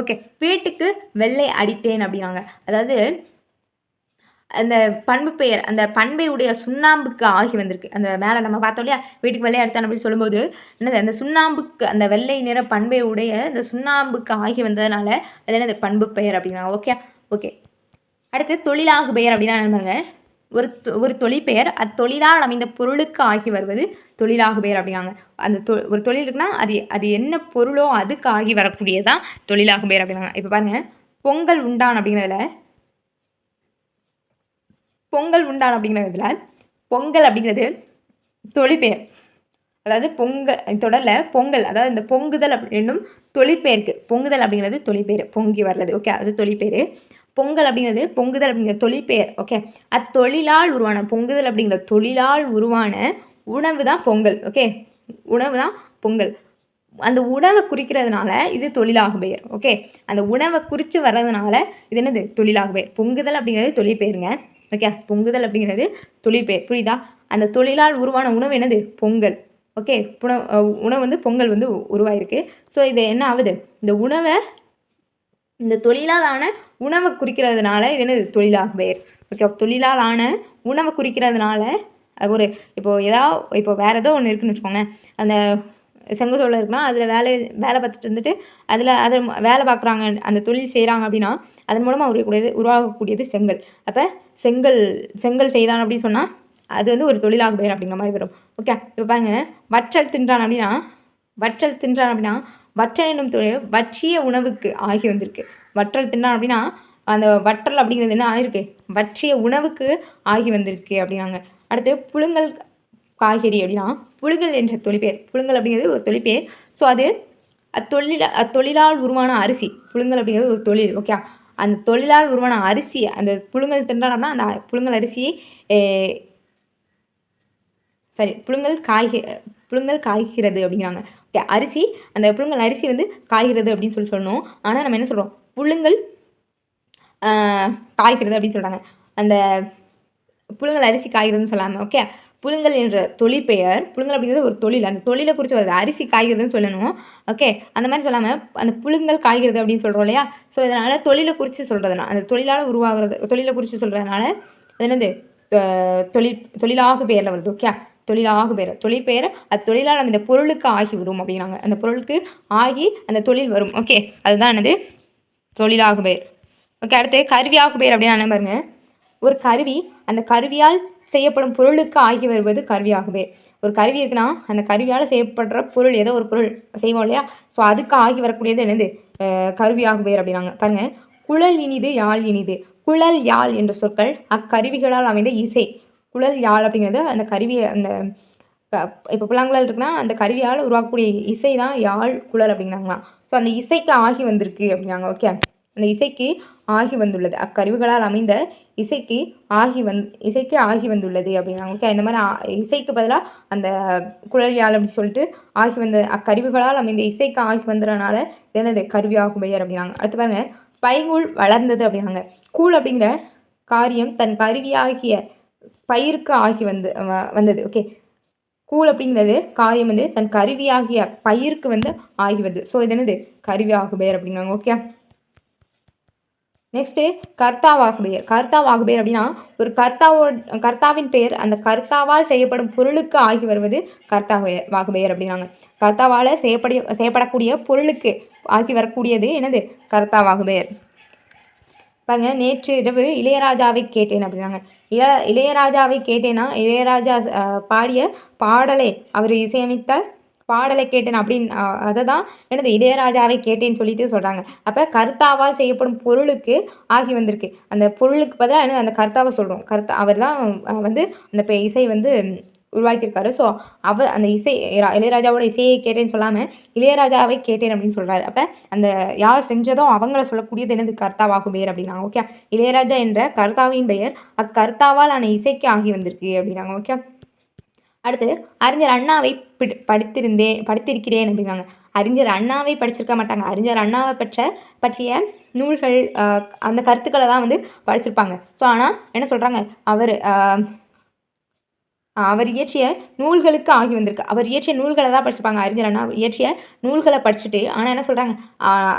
okay. வீட்டுக்கு வெள்ளை அடித்தேன் அப்படின்னாங்க. அதாவது அந்த பண்பு பெயர் அந்த பண்பை உடைய சுண்ணாம்புக்கு ஆகி வந்திருக்கு. அந்த மேலே நம்ம பார்த்தோம் இல்லையா? வீட்டுக்கு வெள்ளை அடித்தான் அப்படின்னு சொல்லும்போது என்னது அந்த சுண்ணாம்புக்கு அந்த வெள்ளை நிற பண்பை உடைய இந்த சுண்ணாம்புக்கு ஆகி வந்ததுனால அது என்னது பண்பு பெயர் அப்படின்னாங்க. Okay okay. அடுத்து தொழிலாகு பெயர் அப்படின்னா என்ன பாருங்க, ஒரு தொழிற்பெயர் அத்தொழிலால் அமைந்த பொருளுக்கு ஆகி வருவது தொழிலாகு பெயர் அப்படிங்காங்க. அந்த ஒரு தொழில் இருக்குன்னா அது என்ன பொருளோ அதுக்கு ஆகி வரக்கூடியதான் தொழிலாகு பெயர் அப்படிங்காங்க. இப்போ பாருங்க, பொங்கல் உண்டான் அப்படிங்கிறதுல பொங்கல் அப்படிங்கிறது தொழிற்பெயர். அதாவது தொடரில் பொங்கல், அதாவது இந்த பொங்குதல் என்னும் தொழிற்பெயருக்கு பொங்குதல் அப்படிங்கிறது தொழிற்பெயர், பொங்கி வர்றது. ஓகே, அது தொழிற்பெயர். பொங்கல் அப்படிங்கிறது பொங்குதல் அப்படிங்கிற தொழிற்பெயர். ஓகே, அத்தொழிலால் உருவான பொங்குதல் அப்படிங்கிற தொழிலால் உருவான உணவு தான் பொங்கல். ஓகே, உணவு தான் பொங்கல். அந்த உணவை குறிக்கிறதுனால இது தொழிலாகு பெயர். ஓகே, அந்த உணவை குறித்து வர்றதுனால இது என்னது தொழிலாகு பெயர். பொங்குதல் அப்படிங்கிறது தொழிற்பெயருங்க. ஓகே, பொங்குதல் அப்படிங்கிறது தொழிற்பெயர். புரியுதா? அந்த தொழிலால் உருவான உணவு என்னது பொங்கல். ஓகே, உணவு வந்து பொங்கல் வந்து உருவாயிருக்கு. ஸோ இது என்ன ஆகுது, இந்த தொழிலால் ஆன உணவை குறிக்கிறதுனால இது என்னது தொழிலாகு பெயர். ஓகே, தொழிலால் ஆன உணவை குறிக்கிறதுனால இப்போ வேறு ஏதோ ஒன்று இருக்குதுன்னு வச்சுக்கோங்களேன். அந்த செங்கசோலை இருக்குன்னா அதில் வேலை பார்த்துட்டு இருந்துட்டு அதை வேலை பார்க்குறாங்க, அந்த தொழில் செய்கிறாங்க அப்படின்னா அதன் மூலமாக உருவாகக்கூடியது செங்கல். அப்போ செங்கல் செய்தான் அப்படின்னு சொன்னால் அது வந்து ஒரு தொழிலாகு பெயர் அப்படிங்கிற மாதிரி வரும். ஓகே, இப்போ பாருங்கள், வற்றல் தின்றான் அப்படின்னா வற்றல் என்னும் தொழில் வற்றிய உணவுக்கு ஆகி வந்திருக்கு. வற்றல் தின்றான் அப்படின்னா அந்த வற்றல் அப்படிங்கிறது என்ன ஆகிருக்கு, வற்றிய உணவுக்கு ஆகி வந்திருக்கு அப்படின்னாங்க. அடுத்து புழுங்கல் காய்கறி அப்படின்னா புழுங்கல் என்ற தொழிற்பெயர். புழுங்கல் அப்படிங்கிறது ஒரு தொழிற்பெயர். ஸோ அது அத்தொழிலால் உருவான அரிசி. புழுங்கல் அப்படிங்கிறது ஒரு தொழில். ஓகே, அந்த தொழிலால் உருவான அரிசி அந்த புழுங்கல் தின்றானா அந்த புழுங்கல் அரிசியை புழுங்கல் காய்கிறது அப்படிங்கிறாங்க. ஓகே, அரிசி அந்த புழுங்கல் அரிசி வந்து காய்கிறது அப்படின்னு சொல்லணும். ஆனால் நம்ம என்ன சொல்கிறோம், புழுங்கல் காய்கிறது அப்படின்னு சொல்கிறாங்க. அந்த புழுங்கல் அரிசி காய்கிறதுன்னு சொல்லாமல், ஓகே, புழுங்கல் என்ற தொழிற்பெயர். புழுங்கல் அப்படிங்கிறது ஒரு தொழில், அந்த தொழிலை குறித்து வருது. அரிசி காய்கிறதுன்னு சொல்லணும். ஓகே, அந்த மாதிரி சொல்லாமல் அந்த புழுங்கல் காய்கிறது அப்படின்னு சொல்கிறோம் இல்லையா? ஸோ இதனால் தொழிலை குறித்து சொல்கிறதுனால, அந்த தொழிலை குறித்து சொல்கிறதுனால அது என்னது தொழிலாகு பெயரில் வருது. ஓகே, தொழிலாகு பெயர் தொழிற்பெயர் அத்தொழிலால் அந்த பொருளுக்கு ஆகி வரும் அப்படிங்கிறாங்க. அந்த பொருளுக்கு ஆகி அந்த தொழில் வரும். ஓகே, அதுதான் என்னது தொழிலாகு பெயர். ஓகே, அடுத்து கருவியாகு பெயர் அப்படின்னா என்ன பாருங்க, ஒரு கருவி அந்த கருவியால் செய்யப்படும் பொருளுக்கு ஆகி வருவது கருவியாகு பெயர். ஒரு கருவி இருக்குன்னா அந்த கருவியால் செய்யப்படுற பொருள், ஏதோ ஒரு பொருள் செய்வோம் இல்லையா? ஸோ அதுக்கு ஆகி வரக்கூடியது என்னது கருவியாகு பெயர் அப்படின்னாங்க. பாருங்கள், குழல் இனிது யாழ் இனிது. குழல் யாழ் என்ற சொற்கள் அக்கருவிகளால் அமைந்த இசை. குழல் யாழ் அப்படிங்கிறது அந்த கருவி, அந்த இப்போ புல்லாங்குழல் இருக்குன்னா அந்த கருவியால் உருவாக்கக்கூடிய இசை தான் யாழ் குழல் அப்படிங்கிறாங்களாம். ஸோ அந்த இசைக்கு ஆகி வந்திருக்கு அப்படின்னாங்க. ஓகே, அந்த இசைக்கு ஆகி வந்துள்ளது, அக்கருவிகளால் அமைந்த இசைக்கு ஆகி வந்துள்ளது அப்படின்னாங்க. ஓகே, இந்த மாதிரி இசைக்கு பதிலாக அந்த குழல் யாழ் அப்படின்னு சொல்லிட்டு ஆகி வந்த அக்கருவிகளால் அமைந்த இசைக்கு ஆகி வந்ததுனால என்னது கருவியாகு பெயர் அப்படின்னாங்க. அடுத்து பாருங்க, பைங்கூழ் வளர்ந்தது அப்படின்னாங்க. கூழ் அப்படிங்கிற காரியம் தன் கருவியாகிய பயிருக்கு ஆகி வந்தது. ஓகே, கூழ் அப்படிங்கிறது காரியம் வந்து தன் கருவியாகிய பயிருக்கு வந்து ஆகி வருது. ஸோ இது என்னது கருவியாகு பெயர் அப்படின்னாங்க. ஓகே, நெக்ஸ்ட்டு கர்த்தாவாகு பெயர். கர்த்தாவாகு பெயர் அப்படின்னா ஒரு கர்த்தாவின் பெயர் அந்த கர்த்தாவால் செய்யப்படும் பொருளுக்கு ஆகி வருவது கர்த்தாவாகு பெயர் அப்படின்னாங்க. கர்த்தாவால் செய்யப்படக்கூடிய பொருளுக்கு ஆகி வரக்கூடியது என்னது கர்த்தாவாகு பெயர். பாருங்க, நேற்று இரவு இளையராஜாவை கேட்டேன் அப்படின்னாங்க. இளையராஜாவை கேட்டேன்னா இளையராஜா பாடிய பாடலை, அவர் இசையமைத்த பாடலை கேட்டேன் அப்படின்னு அதை தான் என்னது இளையராஜாவை கேட்டேன்னு சொல்லிட்டு சொல்கிறாங்க. அப்போ கர்த்தாவால் செய்யப்படும் பொருளுக்கு ஆகி வந்திருக்கு. அந்த பொருளுக்கு பதிலாக என்ன அந்த கர்த்தாவை சொல்கிறோம். அவர் தான் வந்து அந்த இசை வந்து உருவாக்கியிருக்காரு. ஸோ அந்த இளையராஜாவோட இசையை கேட்டேன்னு சொல்லாமல் இளையராஜாவை கேட்டேன் அப்படின்னு சொல்கிறாரு. அப்போ அந்த யார் செஞ்சதோ அவங்கள சொல்லக்கூடியது என்னது கர்த்தாவாகு பெயர் அப்படின்னா. ஓகே, இளையராஜா என்ற கர்த்தாவின் பெயர் அக்கர்த்தாவால் ஆன இசைக்கு ஆகி வந்திருக்கு அப்படின்னாங்க. ஓகே, அடுத்து அறிஞர் அண்ணாவை படித்திருக்கிறேன் அப்படிங்கிறாங்க. அறிஞர் அண்ணாவை படிச்சிருக்க மாட்டாங்க. அறிஞர் அண்ணாவை பற்றிய நூல்கள் அந்த கருத்துக்களை தான் வந்து படிச்சிருப்பாங்க. ஸோ ஆனால் என்ன சொல்கிறாங்க, அவர் இயற்றிய நூல்களுக்கு ஆகி வந்திருக்கு. அவர் இயற்றிய நூல்களை தான் படிச்சிருப்பாங்க. அறிஞர் அண்ணா இயற்றிய நூல்களை படிச்சுட்டு ஆனால் என்ன சொல்கிறாங்க,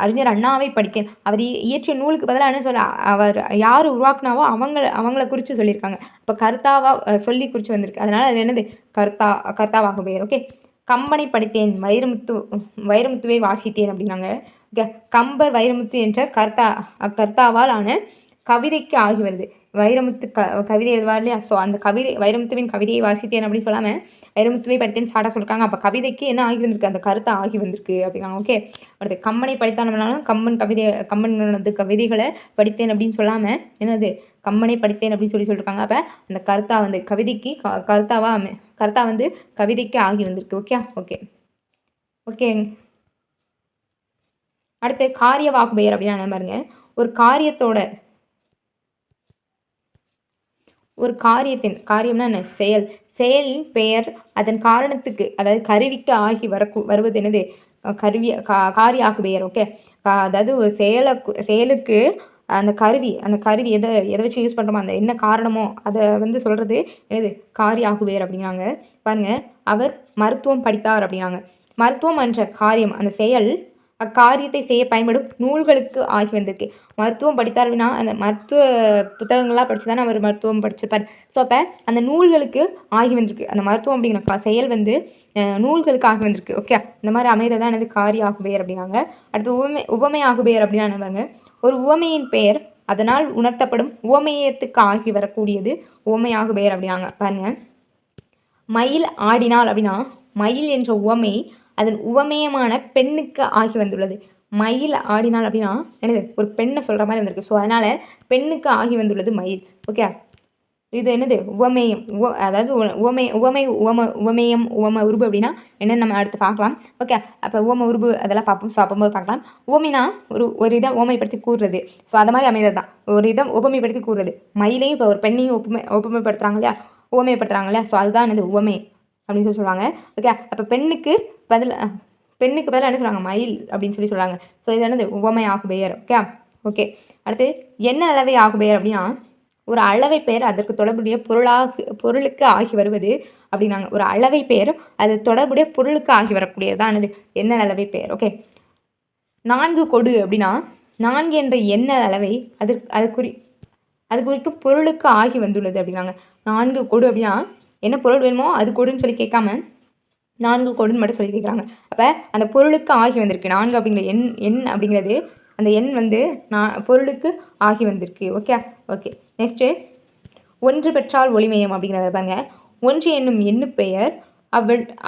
அறிஞர் அண்ணாவை படித்தேன். அவர் இயற்றிய நூலுக்கு பதிலாக என்ன சொல்ல, அவர் யார் உருவாக்குனாவோ அவங்கள குறித்து சொல்லியிருக்காங்க. இப்போ கருத்தாவாக சொல்லி குறித்து வந்திருக்கு. அதனால் அது என்னது, கர்த்தாவாக பெயர். ஓகே. கம்பனை படித்தேன், வைரமுத்துவை வாசித்தேன் அப்படின்னாங்க. ஓகே. கம்பர் வைரமுத்து என்ற கர்த்தாவால் ஆன கவிதைக்கு ஆகி வருது. வைரமுத்து கவிதை எழுதுவார் இல்லையா, ஸோ அந்த வைரமுத்துவின் கவிதையை வாசித்தேன் அப்படின்னு சொல்லாமல் வைரமுத்துவை படித்தேன்னு ஸ்டார்ட்டாக சொல்லியிருக்காங்க. அப்போ கவிதைக்கு என்ன ஆகி வந்திருக்கு, அந்த கருத்தை ஆகி வந்திருக்கு அப்படின்னாங்க. ஓகே. அடுத்து கம்பனை படித்தாலும் கம்பனது கவிதைகளை படித்தேன் அப்படின்னு சொல்லாமல் என்னது, கம்பனை படித்தேன் அப்படின்னு சொல்லியிருக்காங்க. அப்போ அந்த கருத்தா வந்து கவிதைக்கு கருத்தா வந்து கவிதைக்கு ஆகி வந்திருக்கு. ஓகே. அடுத்து காரிய வாக்குபெயர் அப்படின்னா பாருங்க, ஒரு காரியம்னா என்ன, செயலின் பெயர் அதன் காரணத்துக்கு, அதாவது கருவிக்கு ஆகி வருவது என்னது, காரிய ஆகுபெயர். ஓகே. அதாவது ஒரு செயலுக்கு அந்த கருவி எதை வச்சு யூஸ் பண்ணுறோமோ, அந்த என்ன காரணமோ அதை வந்து சொல்கிறது என்னது, காரிய ஆகுபெயர் அப்படிங்கிறாங்க. பாருங்க, அவர் மருத்துவம் படித்தார் அப்படிங்கிறாங்க. மருத்துவம் என்ற காரியம், அந்த செயல் அக்காரியத்தை செய்ய பயன்படும் நூல்களுக்கு ஆகி வந்திருக்கு. மருத்துவம் படித்தார் அப்படின்னா அந்த மருத்துவ புத்தகங்கள்லாம் படித்து தானே அவர் மருத்துவம் படிச்சிருப்பார். ஸோ அப்போ அந்த நூல்களுக்கு ஆகி வந்திருக்கு. அந்த மருத்துவம் அப்படிங்கிற செயல் வந்து நூல்களுக்கு ஆகி வந்திருக்கு. ஓகே. இந்த மாதிரி அமைகிறதான் எனது காரிய ஆகுபெயர் அப்படின்னாங்க. அடுத்து உவமை ஆகுபெயர் அப்படின்னா என்னவாங்க, ஒரு உவமையின் பெயர் அதனால் உணர்த்தப்படும் உவமையத்துக்கு ஆகி வரக்கூடியது உவமை ஆகுபெயர் அப்படின்னாங்க. பாருங்க, மயில் ஆடினால் அப்படின்னா மயில் என்ற உவமை அதன் உவமயமான பெண்ணுக்கு ஆகி வந்துள்ளது. மயில் ஆடினால் அப்படின்னா என்னது, ஒரு பெண்ணை சொல்கிற மாதிரி வந்திருக்கு. ஸோ அதனால் பெண்ணுக்கு ஆகி வந்துள்ளது மயில். ஓகே. இது என்னது, உவமேயம். அதாவது உவமேயம் உவம உருபு அப்படின்னா என்னென்னு நம்ம அடுத்து பார்க்கலாம். ஓகே. அப்போ உவம உருபு அதெல்லாம் பார்க்கும்போது பார்க்கலாம். உவமைனா ஒரு இதை உவமைப்படுத்தி கூறுறது. ஸோ அது மாதிரி அமைகிறது தான் ஒரு இதை உவமைப்படுத்தி கூறுறது. மயிலையும் இப்போ ஒரு பெண்ணையும் ஒப்புமைப்படுத்துகிறாங்க இல்லையா, உவமைப்படுத்துகிறாங்க இல்லையா, ஸோ அதுதான் என்னது உவமை அப்படின்னு சொல்லுவாங்க. ஓகே. அப்போ பெண்ணுக்கு பதிலாக என்ன சொல்கிறாங்க, மயில் அப்படின்னு சொல்கிறாங்க. ஸோ இது என்னது, உவமை ஆகுபெயர். ஓகே. அடுத்து என்ன அளவை ஆகுபெயர் அப்படின்னா, ஒரு அளவை பெயர் அதற்கு தொடர்புடைய பொருளுக்கு ஆகி வருவது அப்படின்னாங்க. ஒரு அளவை பெயர் அது தொடர்புடைய பொருளுக்கு ஆகி வரக்கூடியது தான் என்னது, எண்ண அளவை பெயர். ஓகே. 4 கொடு அப்படின்னா 4 என்ற எண்ண அளவை அது குறிக்கும் பொருளுக்கு ஆகி வந்துள்ளது அப்படின்னாங்க. 4 கொடு அப்படின்னா என்ன பொருள் வேணுமோ அது கொடுன்னு சொல்லி கேட்காம 4 கொடுன்னு மட்டும் சொல்லி கேட்குறாங்க. அப்போ அந்த பொருளுக்கு ஆகி வந்திருக்கு. 4 அப்படிங்கிற எண் அப்படிங்கிறது அந்த எண் வந்து பொருளுக்கு ஆகி வந்திருக்கு. ஓகே. நெக்ஸ்ட்டு ஒன்று பெற்றால் ஒளிமயம் அப்படிங்கிறத பாருங்க. ஒன்று என்னும் எண்ணு பெயர்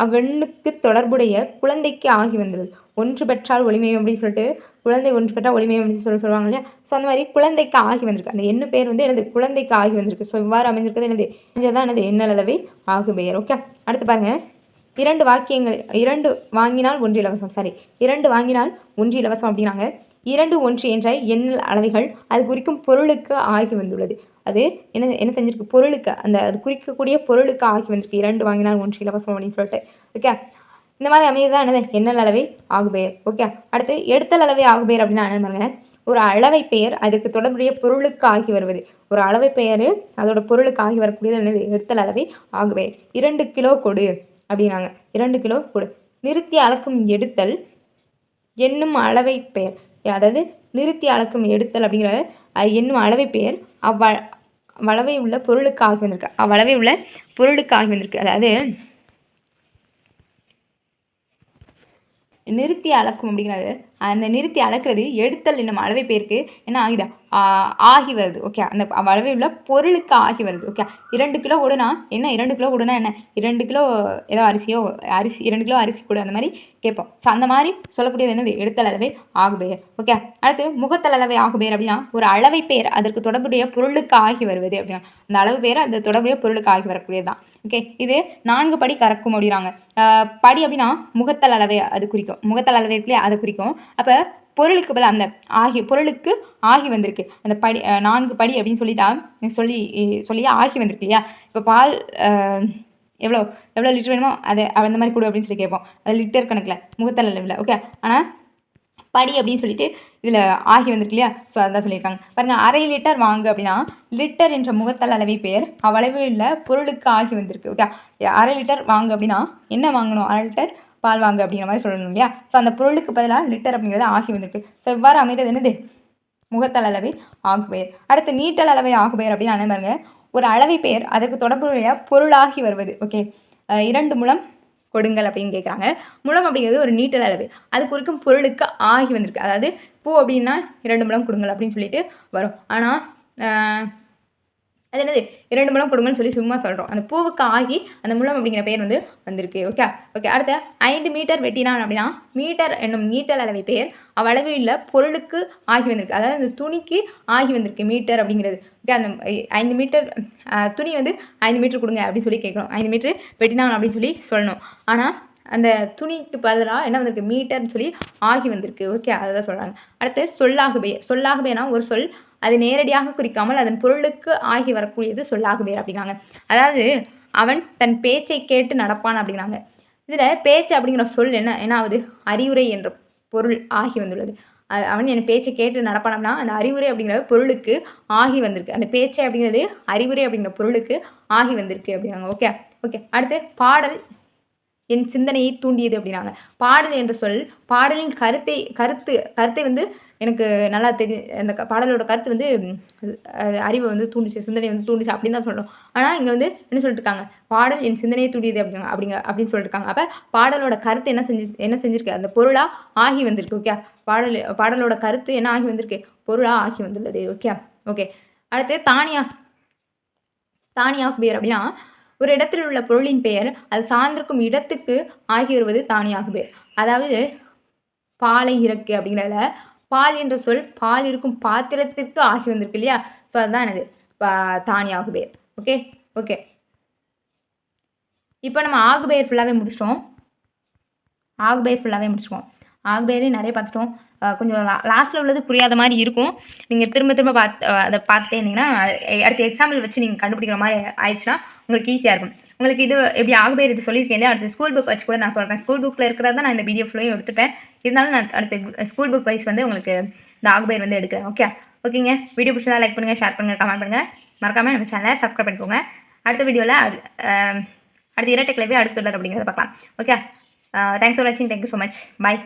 அவ்வெண்ணுக்கு தொடர்புடைய குழந்தைக்கு ஆகி வந்துள்ளது. ஒன்று பெற்றால் ஒளிமயம் அப்படின்னு சொல்லிட்டு குழந்தை ஒன்று பெற்றால் ஒளிமயம் அப்படின்னு சொல்லுவாங்க இல்லையா, ஸோ அந்த மாதிரி குழந்தைக்கு ஆகி வந்திருக்கு. அந்த எண்ணு பெயர் வந்து எனது குழந்தைக்கு ஆகி வந்திருக்கு. ஸோ இவ்வாறு அமைஞ்சிருக்கிறது எனது எண்ணளவை ஆகு பெயர். ஓகே. அடுத்து பாருங்கள், 2 வாங்கினால் 1 இலவசம். 2 வாங்கினால் 1 இலவசம் அப்படிங்கிறாங்க. 2, 1 என்ற எண்ணல் அளவைகள் அது குறிக்கும் பொருளுக்கு ஆகி வந்துள்ளது. அது என்ன செஞ்சிருக்கு, பொருளுக்கு அது குறிக்கக்கூடிய பொருளுக்கு ஆகி வந்திருக்கு. 2 வாங்கினால் 1 இலவசம் அப்படின்னு சொல்லிட்டு. ஓகே. இந்த மாதிரி அமையதான் என்னது, எண்ணல் அளவை ஆகுபெயர். ஓகே. அடுத்து எடுத்தல் அளவை ஆகுபெயர் அப்படின்னா என்ன பாருங்க, ஒரு அளவை பெயர் அதுக்கு தொடர்புடைய பொருளுக்கு ஆகி வருவது. ஒரு அளவை பெயர் அதோட பொருளுக்கு ஆகி வரக்கூடியது என்னது, எடுத்தல் அளவை ஆகுபெயர். 2 கிலோ கொடு அப்படின்னாங்க. 2 கிலோ கொடு. நிறுத்தி அளக்கும் எடுத்தல் என்னும் அளவை பெயர், அதாவது நிறுத்தி அளக்கும் எடுத்தல் அப்படிங்கிற என்னும் அளவை பெயர் அவ்வளவை உள்ள பொருளுக்கு ஆகி வந்திருக்கு. அதாவது நிறுத்தி அளக்கும் அப்படிங்கிறது, அந்த நிறுத்தி அளக்கிறது எடுத்தல் என்னும் அளவை பேருக்கு என்ன ஆகிதா, ஆகி வருது. ஓகே. அந்த அளவை உள்ள பொருளுக்கு ஆகி வருது. ஓகே. 2 கிலோ கொடுனா என்ன, 2 கிலோ கொடுனா என்ன, 2 கிலோ ஏதோ அரிசி 2 கிலோ அரிசி கொடு அந்த மாதிரி கேட்போம். ஸோ அந்த மாதிரி சொல்லக்கூடியது என்னது, எடுத்தல் அளவை ஆகுபெயர். ஓகே. அடுத்து முகத்தல் அளவை ஆகுபெயர் அப்படின்னா ஒரு அளவை பெயர் அதற்கு தொடர்புடைய பொருளுக்கு ஆகி வருவது அப்படின்னா அந்த அளவு பெயர் அந்த தொடர்புடைய பொருளுக்கு ஆகி வரக்கூடியது தான். ஓகே. இது 4 படி கறக்கும் அப்படிங்கிறாங்க. படி அப்படின்னா முகத்தல் அளவை அது குறிக்கும். முகத்தல் அளவை இருக்குல்லையா அதை குறிக்கும். அப்போ பொருளுக்கு பதில் அந்த பொருளுக்கு ஆகி வந்திருக்கு. அந்த படி 4 படி அப்படின்னு சொல்லி ஆகி வந்திருக்கு இல்லையா. இப்போ பால் எவ்வளோ எவ்வளோ லிட்டர் வேணுமோ அது அந்த மாதிரி கொடு அப்படின்னு சொல்லி கேட்போம். அது லிட்டர் கணக்கில் முகத்தல் அளவில். ஓகே, ஆனால் படி அப்படின்னு சொல்லிட்டு இதில் ஆகி வந்திருக்கு இல்லையா? ஸோ அதான் சொல்லியிருக்காங்க பாருங்கள். அரை லிட்டர் வாங்க அப்படின்னா லிட்டர் என்ற முகத்தல் அளவை பெயர் அவ்வளவு இல்லை பொருளுக்கு ஆகி வந்திருக்கு. ஓகே, அரை லிட்டர் வாங்க அப்படின்னா என்ன வாங்கணும்? அரை லிட்டர் பால் வாங்க அப்படிங்கிற மாதிரி சொல்லணும் இல்லையா? ஸோ அந்த பொருளுக்கு பதிலாக லிட்டர் அப்படிங்கிறது ஆகி வந்திருக்கு. ஸோ இவ்வாறு அமைகிறது என்னது? முகத்தல் அளவை ஆகுபெயர். அடுத்து நீட்டல் அளவை ஆகுபெயர் அப்படின்னு என்ன பாருங்க, ஒரு அளவை பெயர் அதற்கு தொடர்புடைய பொருளாகி வருவது. ஓகே, 2 முழம் கொடுங்கள் அப்படின்னு கேட்குறாங்க. முழம் அப்படிங்கிறது ஒரு நீட்டல் அளவு, அது குறிக்கும் பொருளுக்கு ஆகி வந்திருக்கு. அதாவது பூ அப்படின்னா 2 முழம் கொடுங்கள் அப்படின்னு சொல்லிட்டு வரும். ஆனால் அது என்னது? 2 முழம் கொடுங்கன்னு சொல்லி சும்மா சொல்கிறோம். அந்த பூவுக்கு ஆகி அந்த முழம் அப்படிங்கிற பெயர் வந்து வந்திருக்கு. Okay okay. அடுத்த 5 மீட்டர் வெட்டினான் அப்படின்னா மீட்டர் என்னும் நீட்டல் அளவை பெயர் அவ்வளவு இல்லை பொருளுக்கு ஆகி வந்திருக்கு. அதாவது அந்த துணிக்கு ஆகி வந்திருக்கு மீட்டர் அப்படிங்கிறது. ஓகே, அந்த 5 மீட்டர் துணி வந்து 5 மீட்டர் கொடுங்க அப்படின்னு சொல்லி கேட்கணும். 5 மீட்டர் வெட்டினான் அப்படின்னு சொல்லி சொல்லணும். ஆனால் அந்த துணிக்கு பதிலாக என்ன வந்திருக்கு? மீட்டர்னு சொல்லி ஆகி வந்திருக்கு. ஓகே, அதை தான் சொல்கிறாங்க. அடுத்து சொல்லாகுபெயர். சொல்லாகுபெயர்னா ஒரு சொல் அது நேரடியாக குறிக்காமல் அதன் பொருளுக்கு ஆகி வரக்கூடியது சொல்லாகுபெயர் அப்படிங்கிறாங்க. அதாவது அவன் தன் பேச்சை கேட்டு நடப்பான் அப்படிங்கிறாங்க. இதில் பேச்சு அப்படிங்கிற சொல் என்ன ஆகுது? அறிவுரை என்ற பொருள் ஆகி வந்துள்ளது. அவன் என் பேச்சை கேட்டு நடப்பானம்னா அந்த அறிவுரை அப்படிங்கிற பொருளுக்கு ஆகி வந்திருக்கு. அந்த பேச்சை அப்படிங்கிறது அறிவுரை அப்படிங்கிற பொருளுக்கு ஆகி வந்திருக்கு அப்படிங்கிறாங்க. Okay okay. அடுத்து பாடல் என் சிந்தனையை தூண்டியது அப்படின்னாங்க. பாடல் என்ற சொல் பாடலின் கருத்தை வந்து எனக்கு நல்லா அந்த பாடலோட கருத்து வந்து அறிவை வந்து தூண்டிச்சு, சிந்தனை வந்து தூண்டிச்சு அப்படின்னு தான் சொல்லணும். ஆனால் இங்கே வந்து என்ன சொல்லிட்டுருக்காங்க? பாடல் என் சிந்தனையை தூண்டியது அப்படின்னு சொல்லிட்டுருக்காங்க. அப்போ பாடலோட கருத்து என்ன செஞ்சிருக்கு? அந்த பொருளாக ஆகி வந்திருக்கு. ஓகே, பாடலோட கருத்து என்ன ஆகி வந்திருக்கு? பொருளாக ஆகி வந்துள்ளது. Okay okay. அடுத்து தானியாகுபெயர் அப்படின்னா ஒரு இடத்தில் உள்ள பொருளின் பெயர் அது சார்ந்திருக்கும் இடத்துக்கு ஆகி வருவது தானியாகுபெயர். அதாவது பாலை இறக்கு அப்படிங்கிறத பால் என்ற சொல் பால் இருக்கும் பாத்திரத்திற்கு ஆகி வந்திருக்கு இல்லையா? ஸோ அதுதான் எனது தானியாகுபெயர். Okay okay. இப்போ நம்ம ஆகுபெயர் ஃபுல்லாகவே முடிச்சிட்டோம். ஆகுபெயரே நிறைய பார்த்துட்டோம். கொஞ்சம் லாஸ்ட்டில் உள்ளது புரியாத மாதிரி இருக்கும். நீங்கள் திரும்ப அதை பார்த்துட்டே இருந்தீங்கன்னா அடுத்த எக்ஸாம்பிள் வச்சு நீங்கள் கண்டுபிடிக்கிற மாதிரி ஆயிடுச்சுன்னா உங்களுக்கு ஈஸியாக இருக்கும். உங்களுக்கு இது எப்படி ஆகுபெயர் இது சொல்லியிருக்கேன் இல்லையா? அடுத்த ஸ்கூல் புக் வச்சு கூட நான் சொல்கிறேன். ஸ்கூல் புக்கில் இருக்கிறதா நான் இந்த பிடிஎஃப் ஃபுல்லையும் எடுத்துப்பேன். இருந்தாலும் நான் அடுத்த ஸ்கூல் புக் வைஸ் வந்து உங்களுக்கு இந்த ஆகுபெயர் வந்து எடுக்கிறேன். ஓகேங்க. வீடியோ பிடிச்சதா லைக் பண்ணுங்கள், ஷேர் பண்ணுங்கள், கமெண்ட் பண்ணுங்கள். மறக்காமல் நம்ம சேனலை சப்ஸ்கிரைப் பண்ணிக்கோங்க. அடுத்த வீடியோவில் அடுத்த இரட்டை கிளவி அடுத்த தொடர் அப்படிங்கிறத பார்க்கலாம். ஓகே, தேங்க்ஸ் ஃபார் வாட்சிங். Thank you so much. பாய்.